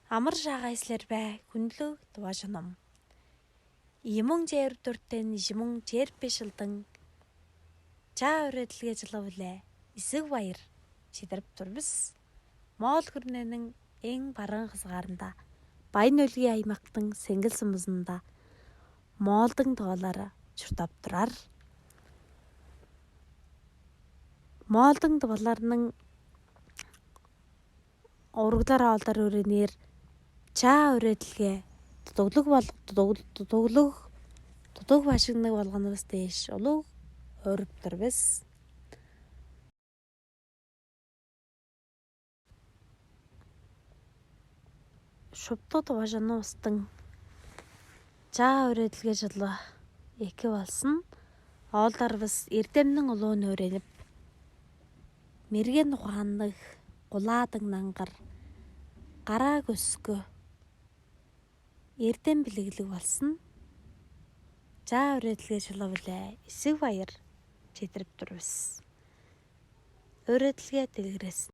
Амар шаагайслэр бай хүнлөг дувашном. Имон жээр дүртэн жимон жээр бишэлдэн. Чаа өрөдлгээ жылавлаа. Эсэг баяр шидэрп турбис. Моол хүрнэнэн эн баран хасгааранда. Баян өлгийн аймактан сэнгэл сумсанда. Моолдың тоолаар чуртап турар. Моолдың тооларның урагдлаар олдар өрөнөр чаа өрөдлгээ дудуг башигныг болгоноос дээш улуу өрөв турбис. Шубтууд важаны устан чаа өрөдлгээ жылва эки болсон. Оолдар бас эрдэмнэн улуу нөрөнөп мэргэн ухаандаг гулаадаг нангар гарааг өскө эрдэм бэлэглэг болсон. Чаа өрөдлгээ жылвалаа эсэг баяр чидрэг турвис. Өрөдлгээ дэлгэрээс